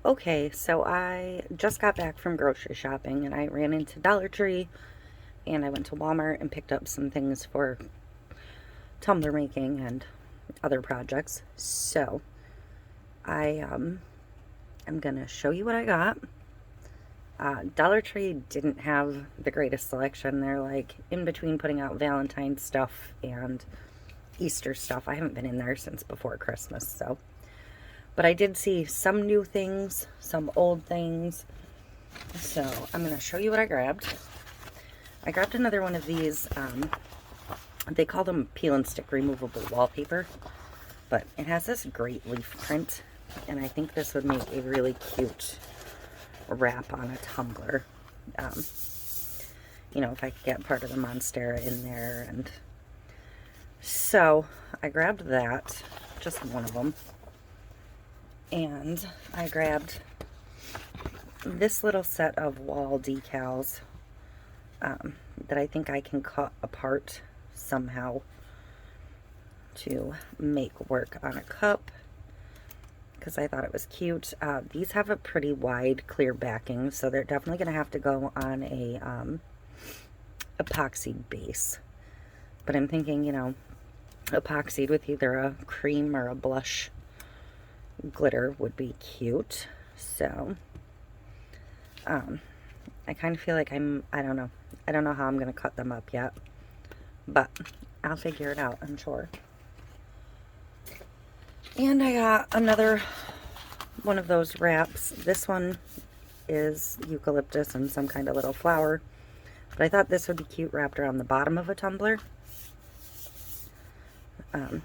Okay, so I just got back from grocery shopping and I ran into Dollar Tree and I went to Walmart and picked up some things for tumbler making and other projects. So I'm gonna show you what I got. Dollar Tree didn't have the greatest selection. They're like in between putting out Valentine's stuff and Easter stuff. I haven't been in there since before Christmas, so. But I did see some new things, some old things. So I'm going to show you what I grabbed. I grabbed another one of these, they call them peel and stick removable wallpaper. But it has this great leaf print. And I think this would make a really cute wrap on a tumbler. You know, if I could get part of the Monstera in there. And so I grabbed that, just one of them. And I grabbed this little set of wall decals that I think I can cut apart somehow to make work on a cup, because I thought it was cute. These have a pretty wide clear backing, so they're definitely going to have to go on a epoxy base. But I'm thinking, you know, epoxied with either a cream or a blush glitter would be cute. So I kind of feel like I don't know how I'm gonna cut them up yet, but I'll figure it out, I'm sure. And I got another one of those wraps. This one is eucalyptus and some kind of little flower, but I thought this would be cute wrapped around the bottom of a tumbler.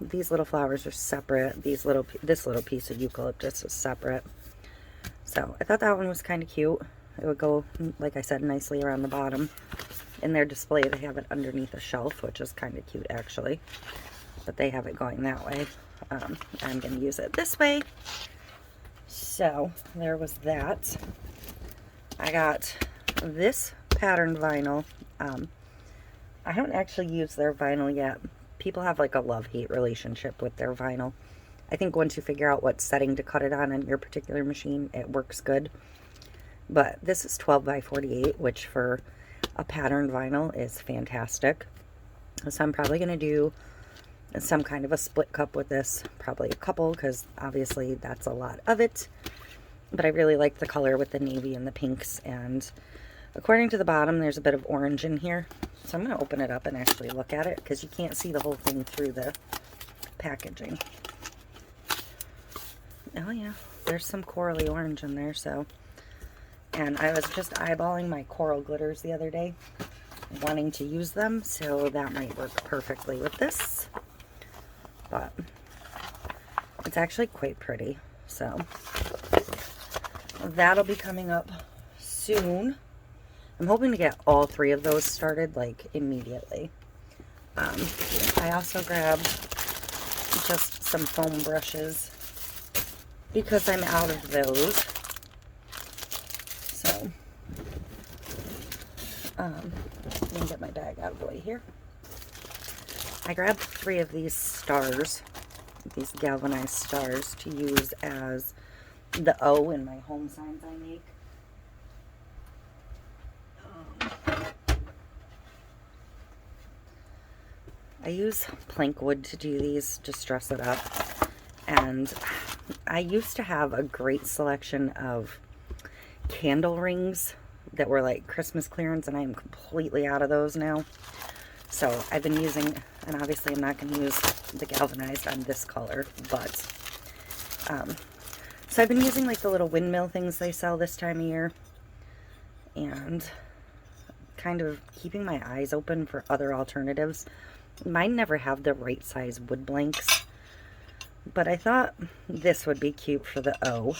These little flowers are separate. This little piece of eucalyptus is separate. So I thought that one was kind of cute. It would go, like I said, nicely around the bottom. In their display, they have it underneath a shelf, which is kind of cute, actually. But they have it going that way. I'm going to use it this way. So there was that. I got this patterned vinyl. I haven't actually used their vinyl yet. People have like a love-hate relationship with their vinyl. I think once you figure out what setting to cut it on your particular machine, it works good. But this is 12 by 48, which for a patterned vinyl is fantastic. So I'm probably going to do some kind of a split cup with this. Probably a couple, because obviously that's a lot of it. But I really like the color with the navy and the pinks. And according to the bottom, there's a bit of orange in here. So I'm going to open it up and actually look at it, because you can't see the whole thing through the packaging. Oh yeah, there's some corally orange in there. So, and I was just eyeballing my coral glitters the other day, wanting to use them, so that might work perfectly with this. But it's actually quite pretty. So that'll be coming up soon. I'm hoping to get all three of those started like immediately. I also grabbed just some foam brushes because I'm out of those. So let me get my bag out of the way here. I grabbed 3 of these stars, these galvanized stars, to use as the O in my home signs I make. I use plank wood to do these, just dress it up. And I used to have a great selection of candle rings that were like Christmas clearance, and I am completely out of those now. So I've been using, and obviously I'm not going to use the galvanized on this color, but so I've been using like the little windmill things they sell this time of year, and kind of keeping my eyes open for other alternatives. Mine never have the right size wood blanks, but I thought this would be cute for the O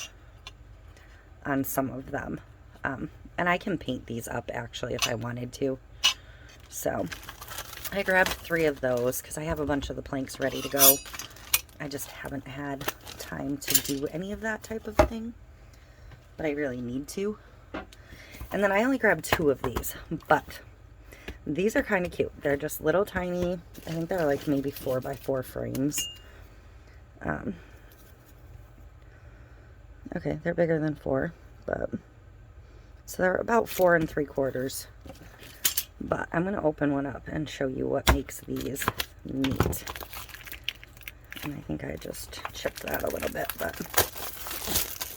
on some of them. And I can paint these up actually if I wanted to. So I grabbed 3 of those because I have a bunch of the planks ready to go. I just haven't had time to do any of that type of thing, but I really need to. And then I only grabbed 2 of these, but these are kind of cute. They're just little tiny, I think they're like maybe 4 by 4 frames. Okay, they're bigger than 4, but so they're about 4 3/4. But I'm going to open one up and show you what makes these neat. And I think I just chipped that a little bit, but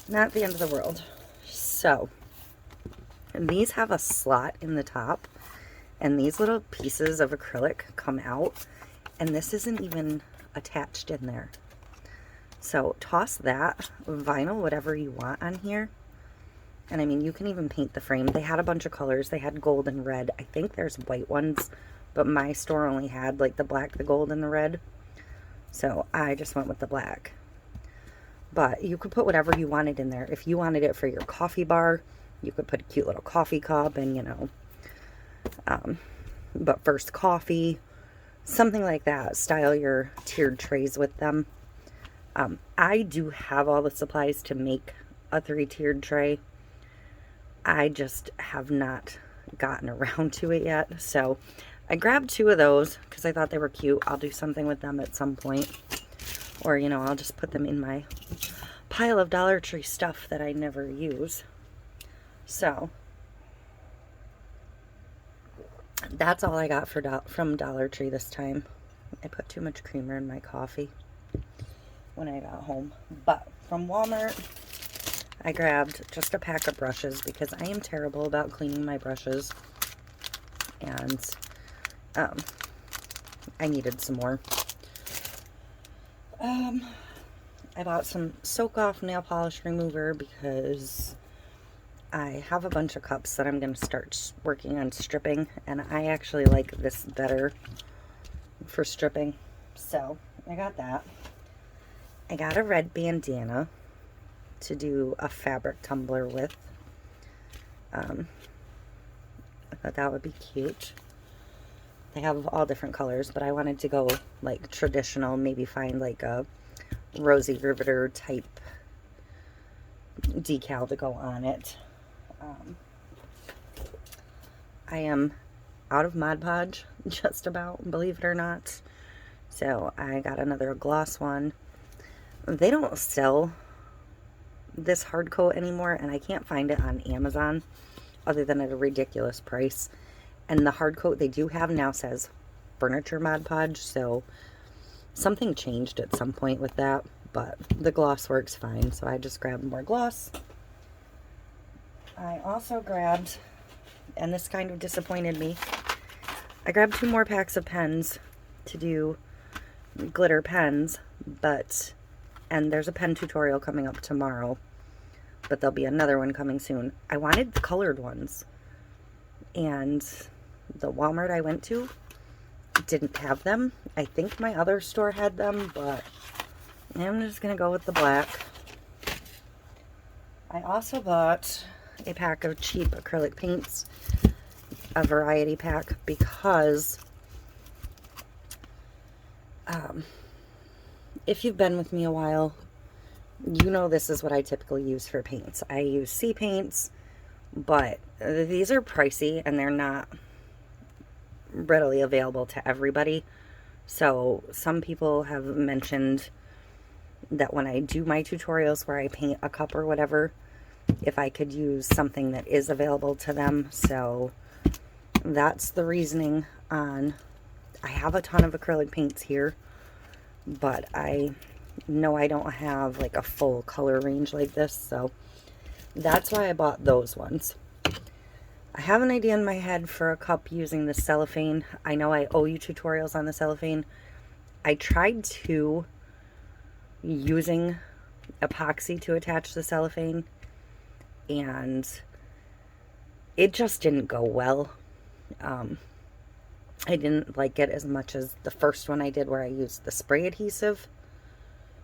not the end of the world. So, these have a slot in the top, and these little pieces of acrylic come out, and this isn't even attached in there. So toss that, vinyl whatever you want on here. And I mean, you can even paint the frame. They had a bunch of colors. They had gold and red. I think there's white ones, but my store only had like the black, the gold, and the red. So I just went with the black. But you could put whatever you wanted in there. If you wanted it for your coffee bar, you could put a cute little coffee cup and, you know, but first coffee, something like that. Style your tiered trays with them. I do have all the supplies to make a 3-tiered tray. I just have not gotten around to it yet. So I grabbed 2 of those because I thought they were cute. I'll do something with them at some point. Or, you know, I'll just put them in my pile of Dollar Tree stuff that I never use. So that's all I got from Dollar Tree this time. I put too much creamer in my coffee when I got home. But from Walmart, I grabbed just a pack of brushes because I am terrible about cleaning my brushes. And I needed some more. I bought some Soak Off nail polish remover because I have a bunch of cups that I'm going to start working on stripping, and I actually like this better for stripping. So I got that. I got a red bandana to do a fabric tumbler with. I thought that would be cute. They have all different colors, but I wanted to go like traditional, maybe find like a Rosy Riveter type decal to go on it. I am out of Mod Podge, just about, believe it or not. So I got another gloss one. They don't sell this hard coat anymore, and I can't find it on Amazon other than at a ridiculous price. And the hard coat they do have now says Furniture Mod Podge, so something changed at some point with that, but the gloss works fine, so I just grabbed more gloss. I also grabbed, and this kind of disappointed me, I grabbed 2 more packs of pens to do glitter pens, and there's a pen tutorial coming up tomorrow, but there'll be another one coming soon. I wanted the colored ones, and the Walmart I went to didn't have them. I think my other store had them, but I'm just gonna go with the black. I also bought a pack of cheap acrylic paints, a variety pack, because if you've been with me a while, you know this is what I typically use for paints. I use C paints, but these are pricey and they're not readily available to everybody. So some people have mentioned that when I do my tutorials where I paint a cup or whatever, if I could use something that is available to them. So that's the reasoning on, I have a ton of acrylic paints here, but I know I don't have like a full color range like this, so that's why I bought those ones. I have an idea in my head for a cup using the cellophane. I know I owe you tutorials on the cellophane. I tried to using epoxy to attach the cellophane, and it just didn't go well. I didn't like it as much as the first one I did where I used the spray adhesive.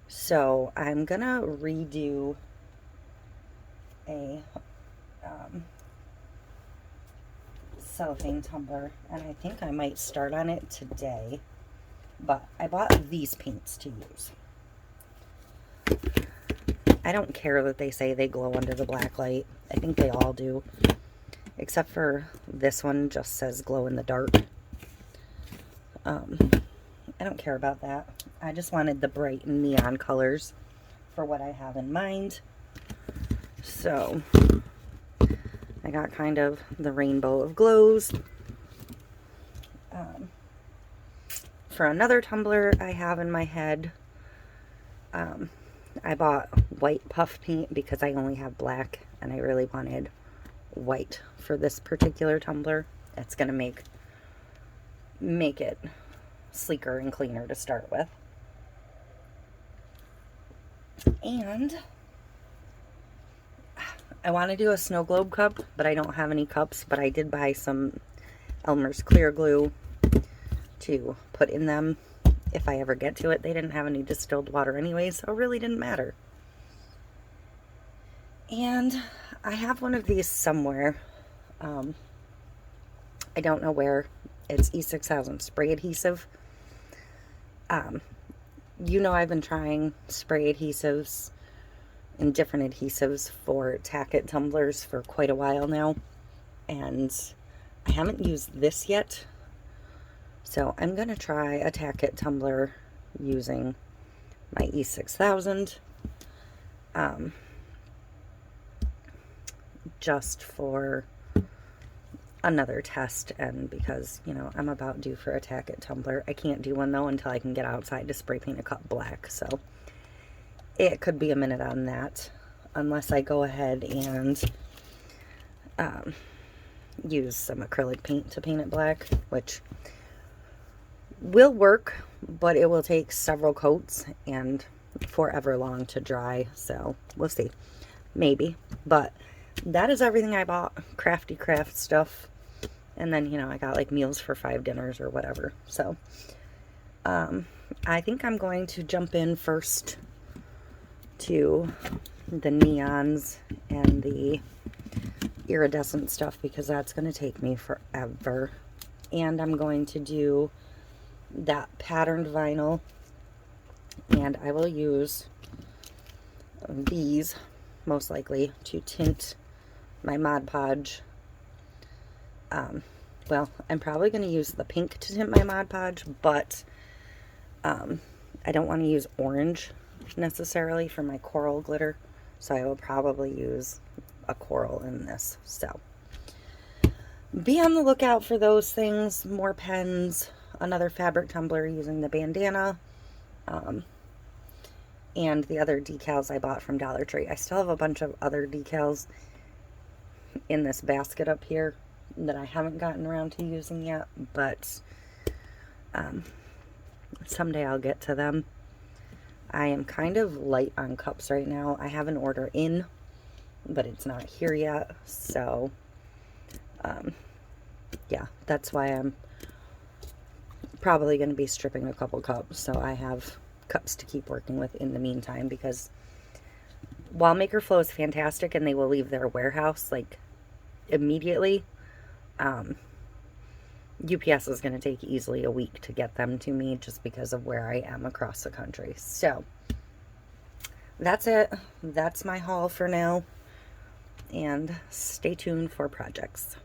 So I'm gonna redo a cellophane tumbler, and I think I might start on it today. But I bought these paints to use. I don't care that they say they glow under the black light. I think they all do. Except for this one just says glow in the dark. I don't care about that. I just wanted the bright neon colors for what I have in mind. So I got kind of the rainbow of glows. For another tumbler I have in my head, I bought white puff paint because I only have black and I really wanted white for this particular tumbler. It's going to make it sleeker and cleaner to start with. And I want to do a snow globe cup, but I don't have any cups, but I did buy some Elmer's clear glue to put in them if I ever get to it. They didn't have any distilled water anyway, so it really didn't matter. And I have one of these somewhere. I don't know where. It's E6000 spray adhesive. You know, I've been trying spray adhesives and different adhesives for tack-it tumblers for quite a while now, and I haven't used this yet. So I'm going to try a tack-it tumbler using my E6000, just for another test, and because, you know, I'm about due for a tack-it tumbler. I can't do one, though, until I can get outside to spray paint a cup black, so it could be a minute on that, unless I go ahead and use some acrylic paint to paint it black, which will work, but it will take several coats and forever long to dry, so we'll see. Maybe. But that is everything I bought. Crafty craft stuff. And then, you know, I got like meals for 5 dinners or whatever. So I think I'm going to jump in first to the neons and the iridescent stuff, because that's going to take me forever. And I'm going to do that patterned vinyl, and I will use these most likely to tint my Mod Podge. Well, I'm probably going to use the pink to tint my Mod Podge, but I don't want to use orange necessarily for my coral glitter, so I will probably use a coral in this. So be on the lookout for those things. More pens, another fabric tumbler using the bandana, and the other decals I bought from Dollar Tree. I still have a bunch of other decals in this basket up here that I haven't gotten around to using yet, but someday I'll get to them. I am kind of light on cups right now. I have an order in, but it's not here yet, so yeah, that's why I'm probably going to be stripping a couple cups, so I have cups to keep working with in the meantime, because while Maker Flow is fantastic and they will leave their warehouse like immediately, UPS is going to take easily a week to get them to me just because of where I am across the country. So that's it. That's my haul for now, and stay tuned for projects.